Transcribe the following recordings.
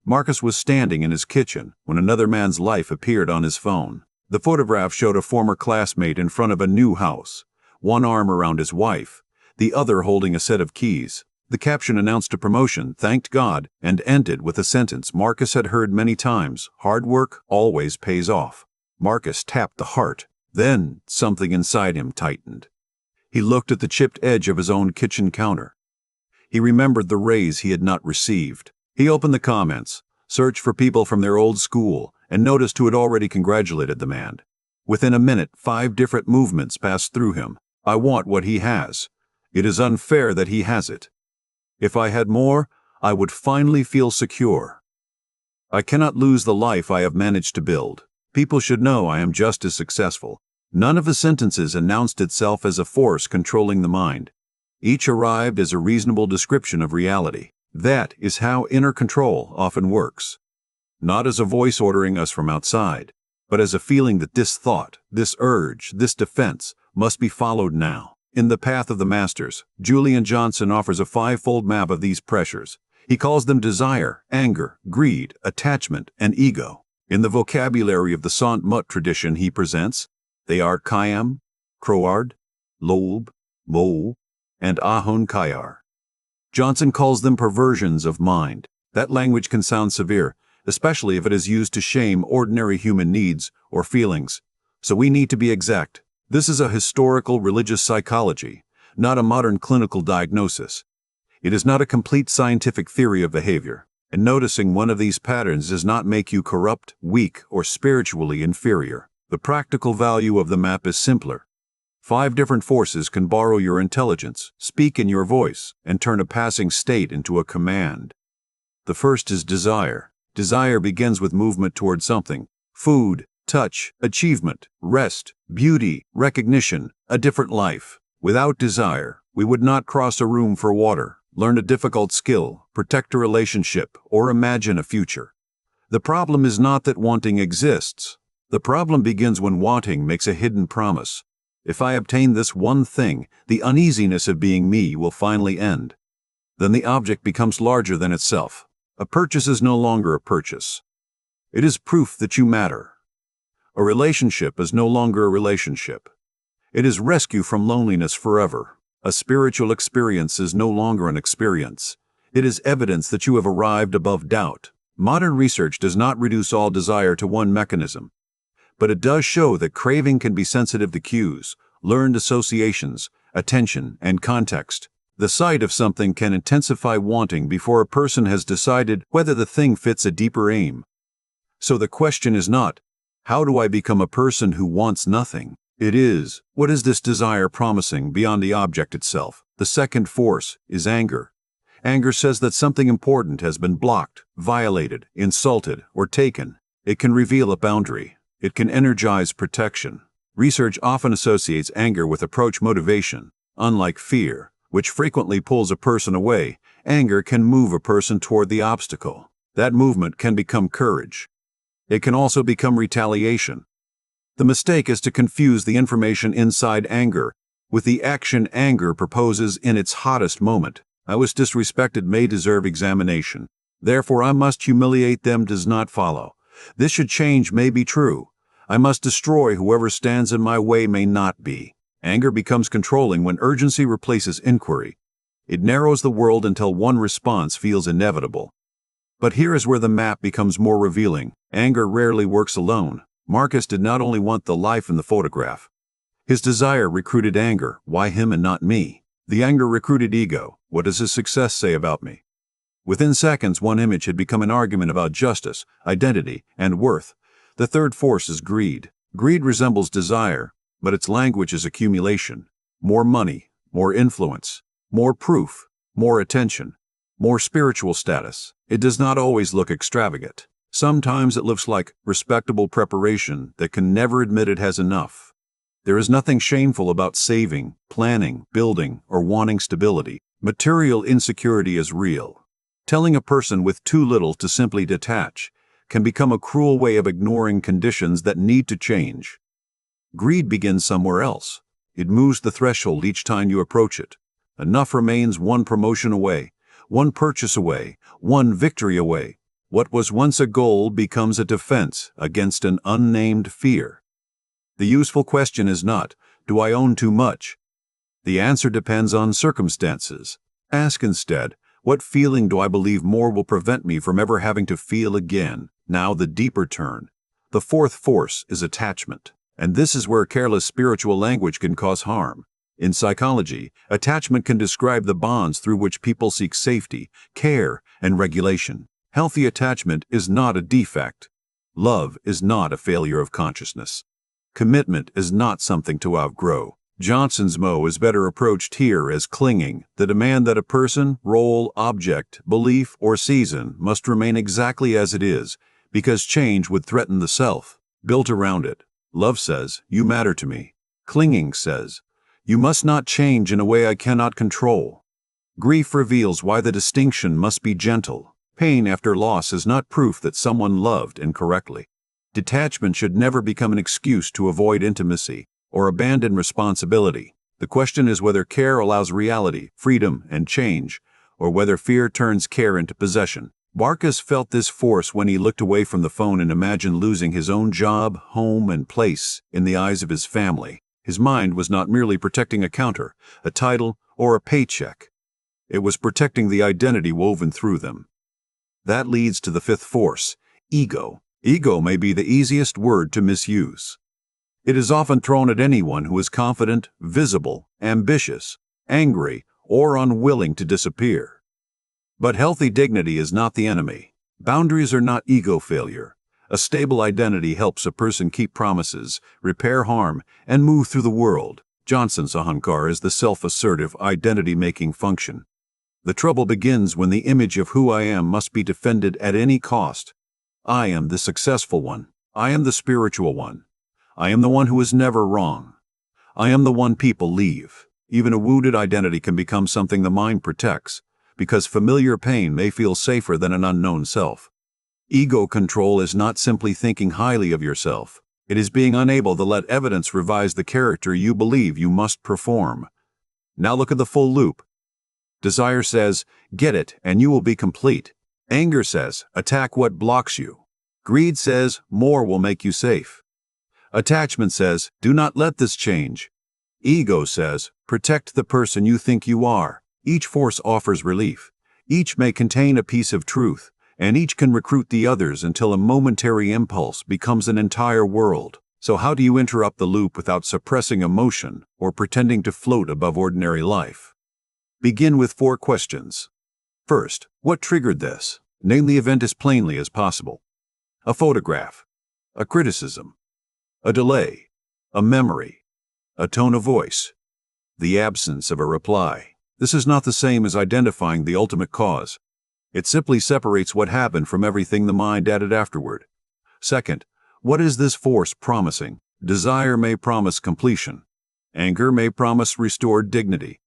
Marcus was standing in his kitchen when another man's life appeared on his phone. The photograph showed a former classmate in front of a new house, one arm around his wife, the other holding a set of keys. The caption announced a promotion, thanked God, and ended with a sentence Marcus had heard many times: hard work always pays off. Marcus tapped the heart. Then something inside him tightened. He looked at the chipped edge of his own kitchen counter. He remembered the raise he had not received. He opened the comments, searched for people from their old school, and noticed who had already congratulated the man. Within a minute, 5 different movements passed through him. I want what he has. It is unfair that he has it. If I had more, I would finally feel secure. I cannot lose the life I have managed to build. People should know I am just as successful. None of the sentences announced itself as a force controlling the mind. Each arrived as a reasonable description of reality. That is how inner control often works. Not as a voice ordering us from outside, but as a feeling that this thought, this urge, this defense must be followed now. In The Path of the Masters, Julian Johnson offers a 5-fold map of these pressures. He calls them desire, anger, greed, attachment, and ego. In the vocabulary of the Sant Mut tradition he presents, they are Kayam, Kroard, Lob, Mo, and Ahun Kayar. Johnson calls them perversions of mind. That language can sound severe, especially if it is used to shame ordinary human needs or feelings. So we need to be exact. This is a historical religious psychology, not a modern clinical diagnosis. It is not a complete scientific theory of behavior, and noticing one of these patterns does not make you corrupt, weak, or spiritually inferior. The practical value of the map is simpler. 5 different forces can borrow your intelligence, speak in your voice, and turn a passing state into a command. The first is desire. Desire begins with movement toward something: food, touch, achievement, rest, beauty, recognition, a different life. Without desire, we would not cross a room for water, learn a difficult skill, protect a relationship, or imagine a future. The problem is not that wanting exists. The problem begins when wanting makes a hidden promise. If I obtain this one thing, the uneasiness of being me will finally end. Then the object becomes larger than itself. A purchase is no longer a purchase. It is proof that you matter. A relationship is no longer a relationship. It is rescue from loneliness forever. A spiritual experience is no longer an experience. It is evidence that you have arrived above doubt. Modern research does not reduce all desire to one mechanism, but it does show that craving can be sensitive to cues, learned associations, attention, and context. The sight of something can intensify wanting before a person has decided whether the thing fits a deeper aim. So the question is not, how do I become a person who wants nothing? It is, what is this desire promising beyond the object itself? The second force is anger. Anger says that something important has been blocked, violated, insulted, or taken. It can reveal a boundary. It can energize protection. Research often associates anger with approach motivation. Unlike fear, which frequently pulls a person away, anger can move a person toward the obstacle. That movement can become courage. It can also become retaliation. The mistake is to confuse the information inside anger with the action anger proposes in its hottest moment. I was disrespected may deserve examination. Therefore I must humiliate them does not follow. This should change may be true. I must destroy whoever stands in my way may not be. Anger becomes controlling when urgency replaces inquiry. It narrows the world until one response feels inevitable. But here is where the map becomes more revealing. Anger rarely works alone. Marcus did not only want the life in the photograph. His desire recruited anger. Why him and not me? The anger recruited ego. What does his success say about me? Within seconds, one image had become an argument about justice, identity, and worth. The third force is greed. Greed resembles desire, but its language is accumulation. More money, more influence, more proof, more attention, more spiritual status. It does not always look extravagant. Sometimes it looks like respectable preparation that can never admit it has enough. There is nothing shameful about saving, planning, building, or wanting stability. Material insecurity is real. Telling a person with too little to simply detach can become a cruel way of ignoring conditions that need to change. Greed begins somewhere else. It moves the threshold each time you approach it. Enough remains one promotion away, one purchase away, one victory away. What was once a goal becomes a defense against an unnamed fear. The useful question is not, do I own too much? The answer depends on circumstances. Ask instead, what feeling do I believe more will prevent me from ever having to feel again? Now the deeper turn. The fourth force is attachment. And this is where careless spiritual language can cause harm. In psychology, attachment can describe the bonds through which people seek safety, care, and regulation. Healthy attachment is not a defect. Love is not a failure of consciousness. Commitment is not something to outgrow. Johnson's mot is better approached here as clinging, the demand that a person, role, object, belief, or season must remain exactly as it is, because change would threaten the self built around it. Love says, you matter to me. Clinging says, you must not change in a way I cannot control. Grief reveals why the distinction must be gentle. Pain after loss is not proof that someone loved incorrectly. Detachment should never become an excuse to avoid intimacy or abandon responsibility. The question is whether care allows reality, freedom, and change, or whether fear turns care into possession. Marcus felt this force when he looked away from the phone and imagined losing his own job, home, and place in the eyes of his family. His mind was not merely protecting a counter, a title, or a paycheck. It was protecting the identity woven through them. That leads to the fifth force, ego. Ego may be the easiest word to misuse. It is often thrown at anyone who is confident, visible, ambitious, angry, or unwilling to disappear. But healthy dignity is not the enemy. Boundaries are not ego failure. A stable identity helps a person keep promises, repair harm, and move through the world. Johnson's ahankar is the self-assertive, identity-making function. The trouble begins when the image of who I am must be defended at any cost. I am the successful one. I am the spiritual one. I am the one who is never wrong. I am the one people leave. Even a wounded identity can become something the mind protects, because familiar pain may feel safer than an unknown self. Ego control is not simply thinking highly of yourself. It is being unable to let evidence revise the character you believe you must perform. Now look at the full loop. Desire says, get it and you will be complete. Anger says, attack what blocks you. Greed says, more will make you safe. Attachment says, do not let this change. Ego says, protect the person you think you are. Each force offers relief. Each may contain a piece of truth, and each can recruit the others until a momentary impulse becomes an entire world. So how do you interrupt the loop without suppressing emotion or pretending to float above ordinary life? Begin with 4 questions. First, what triggered this? Name the event as plainly as possible. A photograph, a criticism, a delay, a memory, a tone of voice, the absence of a reply. This is not the same as identifying the ultimate cause. It simply separates what happened from everything the mind added afterward. Second, what is this force promising? Desire may promise completion. Anger may promise restored dignity.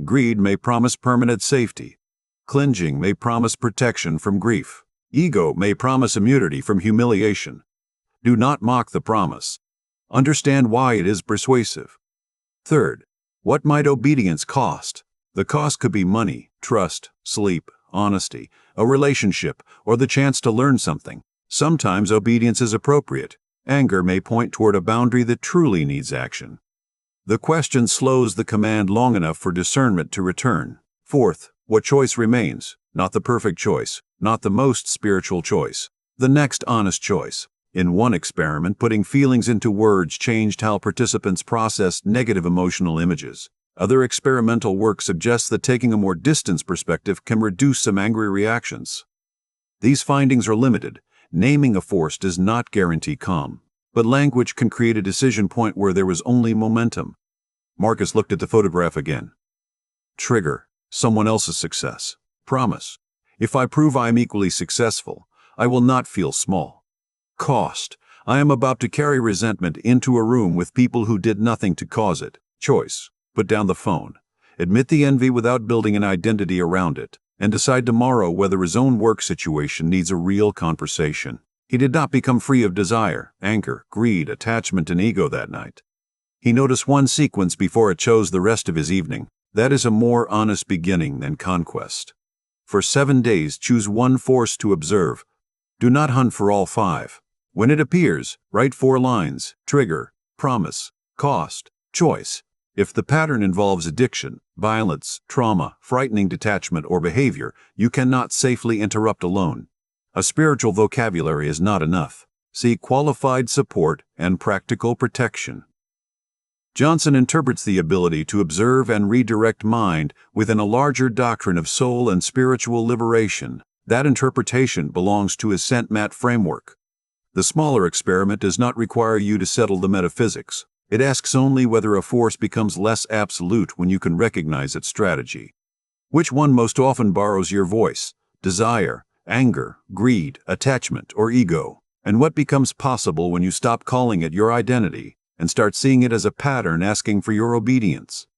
Greed may promise permanent safety. Clinging may promise protection from grief. Ego may promise immunity from humiliation. Do not mock the promise. Understand why it is persuasive. Third, what might obedience cost? The cost could be money, trust, sleep, honesty, a relationship, or the chance to learn something. Sometimes obedience is appropriate. Anger may point toward a boundary that truly needs action. The question slows the command long enough for discernment to return. Fourth, what choice remains? Not the perfect choice, not the most spiritual choice. The next honest choice. In one experiment, putting feelings into words changed how participants processed negative emotional images. Other experimental work suggests that taking a more distant perspective can reduce some angry reactions. These findings are limited. Naming a force does not guarantee calm, but language can create a decision point where there was only momentum. Marcus looked at the photograph again. Trigger, someone else's success. Promise, if I prove I am equally successful, I will not feel small. Cost, I am about to carry resentment into a room with people who did nothing to cause it. Choice, put down the phone. Admit the envy without building an identity around it, and decide tomorrow whether his own work situation needs a real conversation. He did not become free of desire, anger, greed, attachment, and ego that night. He noticed one sequence before it chose the rest of his evening. That is a more honest beginning than conquest. For 7 days, choose one force to observe, Do not hunt for all 5. When it appears, write 4 lines: trigger, promise, cost, choice. If the pattern involves addiction, violence, trauma, frightening detachment, or behavior you cannot safely interrupt alone, a spiritual vocabulary is not enough. Seek qualified support and practical protection. Johnson interprets the ability to observe and redirect mind within a larger doctrine of soul and spiritual liberation. That interpretation belongs to his Saint-Mat framework. The smaller experiment does not require you to settle the metaphysics. It asks only whether a force becomes less absolute when you can recognize its strategy. Which one most often borrows your voice? Desire, anger, greed, attachment, or ego? And what becomes possible when you stop calling it your identity and start seeing it as a pattern asking for your obedience?